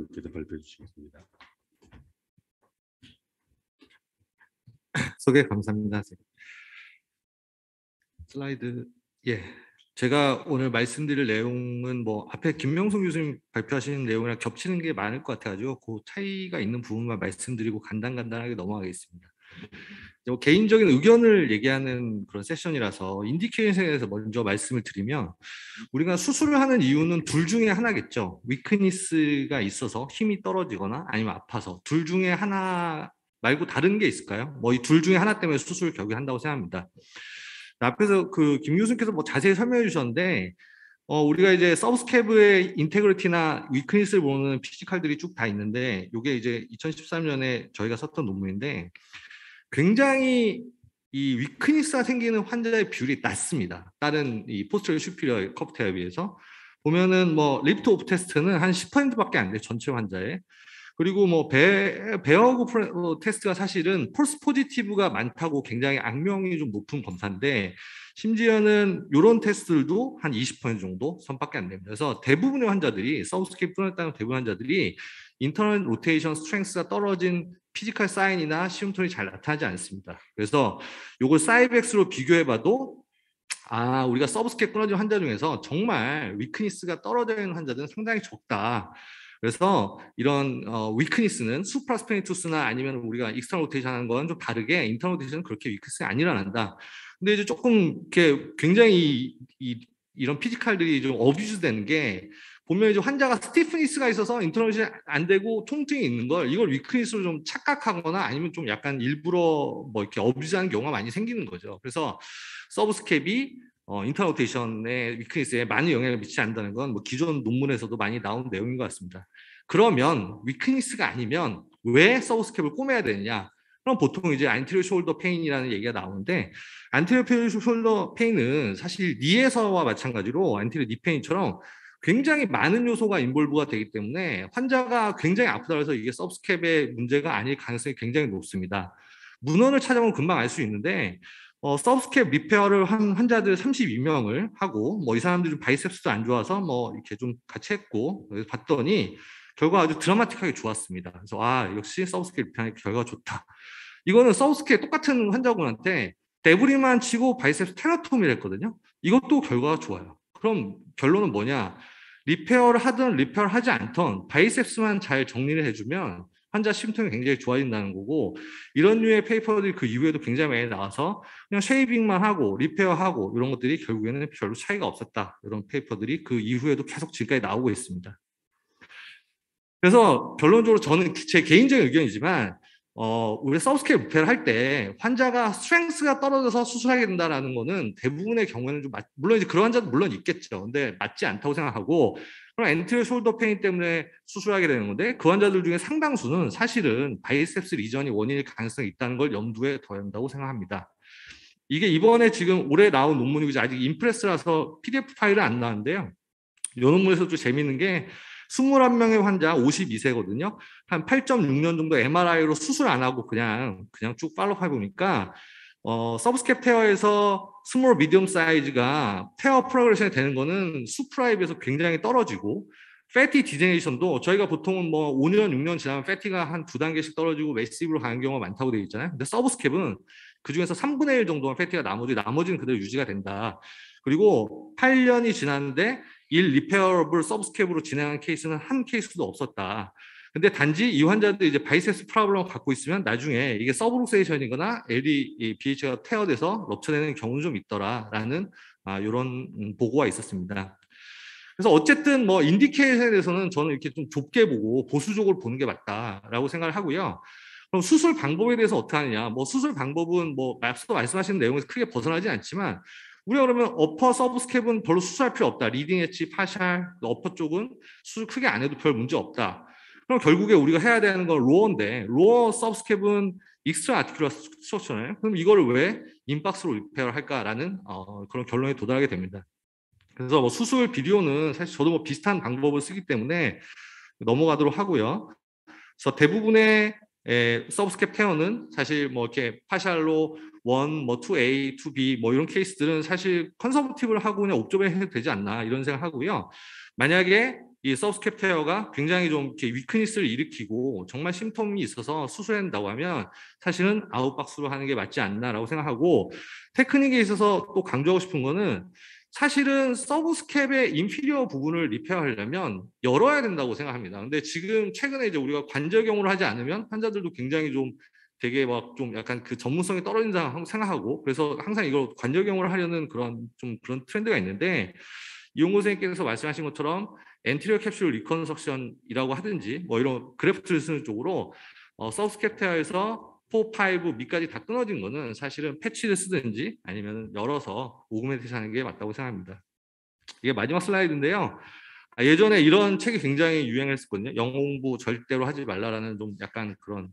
께서 발표해 주시겠습니다. 소개 감사합니다. 슬라이드. 예. 제가 오늘 말씀드릴 내용은 뭐 앞에 김명숙 교수님 발표하시는 내용이랑 겹치는 게 많을 것 같아가지고 그 차이가 있는 부분만 말씀드리고 간단하게 넘어가겠습니다. 개인적인 의견을 얘기하는 그런 세션이라서 인디케이션에 대해서 먼저 말씀을 드리면, 우리가 수술을 하는 이유는 둘 중에 하나겠죠. 위크니스가 있어서 힘이 떨어지거나 아니면 아파서. 둘 중에 하나 말고 다른 게 있을까요? 뭐 이 둘 중에 하나 때문에 수술을 결국에 한다고 생각합니다. 앞에서 김 교수님께서 뭐 자세히 설명해 주셨는데, 우리가 이제 서브스캡의 인테그리티나 위크니스를 보는 피지컬들이 쭉 다 있는데, 이게 이제 2013년에 저희가 썼던 논문인데, 굉장히 이 위크니스가 생기는 환자의 비율이 낮습니다. 다른 이 포스terior superior 커브 테어에 비해서. 보면은 뭐 리프트 오프 테스트는 한 10%밖에 안 돼요, 전체 환자에. 그리고 뭐 베어그 테스트가 사실은 폴스 포지티브가 많다고 굉장히 악명이 좀 높은 검사인데, 심지어는 이런 테스트들도 한 20% 정도 선밖에 안 됩니다. 그래서 대부분의 환자들이, 서브스캡 끊었다는 대부분 환자들이 인터널 로테이션 스트렝스가 떨어진 피지컬 사인이나 시음톤이 잘 나타나지 않습니다. 그래서 이걸 사이벡스로 비교해봐도 우리가 서브스캡 끊어진 환자 중에서 정말 위크니스가 떨어져 있는 환자들은 상당히 적다. 그래서 이런 위크니스는 수프라스페니투스나 아니면 우리가 익스터널 로테이션 하는 건 좀 다르게 인터널 로테이션은 그렇게 위크니스가 안 일어난다. 근데 이제 조금 이렇게 굉장히 이런 피지컬들이 좀 어뷰즈 되는 게, 보면 이제 환자가 스티프니스가 있어서 인터널 로테이션 안 되고 통증이 있는 걸, 이걸 위크니스로 좀 착각하거나 아니면 좀 약간 일부러 뭐 이렇게 어뷰즈하는 경우가 많이 생기는 거죠. 그래서 서브스캡이 인터널 로테이션의 위크니스에 많은 영향을 미치지 않는다는 건 뭐 기존 논문에서도 많이 나온 내용인 것 같습니다. 그러면 위크니스가 아니면 왜 서브스캡을 꼬매야 되느냐? 그럼 보통 이제 안테리어 숄더 페인이라는 얘기가 나오는데, 안테리어 숄더 페인은 사실 니에서와 마찬가지로 안테리어 니 페인처럼 굉장히 많은 요소가 인볼브가 되기 때문에 환자가 굉장히 아프다고 해서 이게 서브스캡의 문제가 아닐 가능성이 굉장히 높습니다. 문헌을 찾아보면 금방 알 수 있는데, 서브스캡 리페어를 한 환자들 32명을 하고, 뭐 이 사람들이 좀 바이셉스도 안 좋아서 뭐 이렇게 좀 같이 했고, 봤더니 결과 아주 드라마틱하게 좋았습니다. 그래서 역시 서브스캡 리페어의 결과가 좋다. 이거는 서브스캡 똑같은 환자분한테 데브리만 치고 바이셉스 테라토미를 했거든요. 이것도 결과가 좋아요. 그럼 결론은 뭐냐? 리페어를 하든 리페어를 하지 않던 바이셉스만 잘 정리를 해주면 환자 심통이 굉장히 좋아진다는 거고, 이런 류의 페이퍼들이 그 이후에도 굉장히 많이 나와서 그냥 쉐이빙만 하고 리페어하고 이런 것들이 결국에는 별로 차이가 없었다, 이런 페이퍼들이 그 이후에도 계속 지금까지 나오고 있습니다. 그래서 결론적으로 저는 제 개인적인 의견이지만, 우리 서브스캡 리페어를 할 때 환자가 스트렝스가 떨어져서 수술하게 된다는 거는 대부분의 경우에는 좀 물론 이제 그런 환자도 물론 있겠죠. 근데 맞지 않다고 생각하고, 그럼 엔트리어 숄더 페인 때문에 수술하게 되는 건데, 그 환자들 중에 상당수는 사실은 바이셉스 리전이 원인일 가능성이 있다는 걸 염두에 둬야 한다고 생각합니다. 이게 이번에 지금 올해 나온 논문이고 아직 임프레스라서 PDF 파일은 안 나왔는데요. 이 논문에서 좀 재밌는 게 21명의 환자 52세거든요. 한 8.6년 정도 MRI로 수술 안 하고 그냥 쭉 팔로우 해보니까 서브스캡 테어에서 스몰 미디엄 사이즈가 테어 프로그레션이 되는 거는 수프라에 비해서 굉장히 떨어지고, 패티 디제네이션도 저희가 보통은 뭐 5년, 6년 지나면 패티가 한 2단계씩 떨어지고 매시브로 가는 경우가 많다고 되어 있잖아요. 근데 서브스캡은 그 중에서 3분의 1 정도만 패티가 나머지는 그대로 유지가 된다. 그리고 8년이 지났는데 1 리페어블 서브스캡으로 진행한 케이스는 한 케이스도 없었다. 근데 단지 이 환자들이 이제 바이셉스 프로블럼을 갖고 있으면 나중에 이게 서브룩세이션이거나 LD BH가 테어돼서 럽처되는 경우는 좀 있더라라는 이런 보고가 있었습니다. 그래서 어쨌든 뭐 인디케이션에 대해서는 저는 이렇게 좀 좁게 보고 보수적으로 보는 게 맞다라고 생각을 하고요. 그럼 수술 방법에 대해서 어떻게 하느냐? 뭐 수술 방법은 뭐 앞서 말씀하신 내용에서 크게 벗어나지 않지만, 우리가 그러면 어퍼 서브스캡은 별로 수술할 필요 없다. 리딩 엣지, 파샬, 어퍼 쪽은 수술 크게 안 해도 별 문제 없다. 그럼 결국에 우리가 해야 되는 건 로어인데, 로어 서브스캡은 익스트라 아티큘러 스트럭처잖아요. 그럼 이거를 왜 인박스로 리페어를 할까라는 그런 결론에 도달하게 됩니다. 그래서 뭐 수술 비디오는 사실 저도 뭐 비슷한 방법을 쓰기 때문에 넘어가도록 하고요. 그래서 대부분의 서브스캡 테어는 사실 뭐 이렇게 파샬로 1, 뭐 2A, 2B 뭐 이런 케이스들은 사실 컨서버티브를 하고 그냥 옵저베 해도 되지 않나 이런 생각하고요. 만약에 이 서브스캡테어가 굉장히 좀 이렇게 위크니스를 일으키고 정말 심통이 있어서 수술한다고 하면 사실은 아웃박스로 하는 게 맞지 않나라고 생각하고, 테크닉에 있어서 또 강조하고 싶은 거는 사실은 서브스캡의 인피리어 부분을 리페어하려면 열어야 된다고 생각합니다. 근데 지금 최근에 이제 우리가 관절경으를 하지 않으면 환자들도 굉장히 좀 되게 막 좀 약간 그 전문성이 떨어진다 생각하고, 그래서 항상 이걸 관절경으를 하려는 그런 좀 그런 트렌드가 있는데, 이용고 선생님께서 말씀하신 것처럼 엔티리어 캡슐 리컨스트럭션이라고 하든지 뭐 이런 그래프트를 쓰는 쪽으로 서브스캡테어에서 4, 5 밑까지 다 끊어진 거는 사실은 패치를 쓰든지 아니면 열어서 오그멘테이션 하는 게 맞다고 생각합니다. 이게 마지막 슬라이드인데요. 예전에 이런 책이 굉장히 유행했었거든요. 영어 공부 절대로 하지 말라라는 좀 약간 그런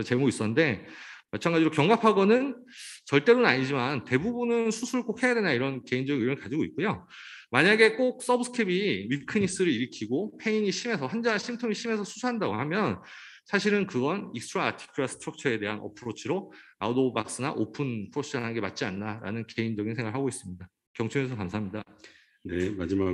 제목이 있었는데, 마찬가지로 경합학원은 절대로는 아니지만 대부분은 수술 꼭 해야 되나 이런 개인적 의견을 가지고 있고요. 만약에 꼭 서브스캡이 위크니스를 일으키고 페인이 심해서 환자 심통이 심해서 수술한다고 하면 사실은 그건 익스트라 아티큘러 스트럭처에 대한 어프로치로 아웃 오브 박스나 오픈 프로시전 하는 게 맞지 않나라는 개인적인 생각을 하고 있습니다. 경청해 주셔서 감사합니다. 네, 마지막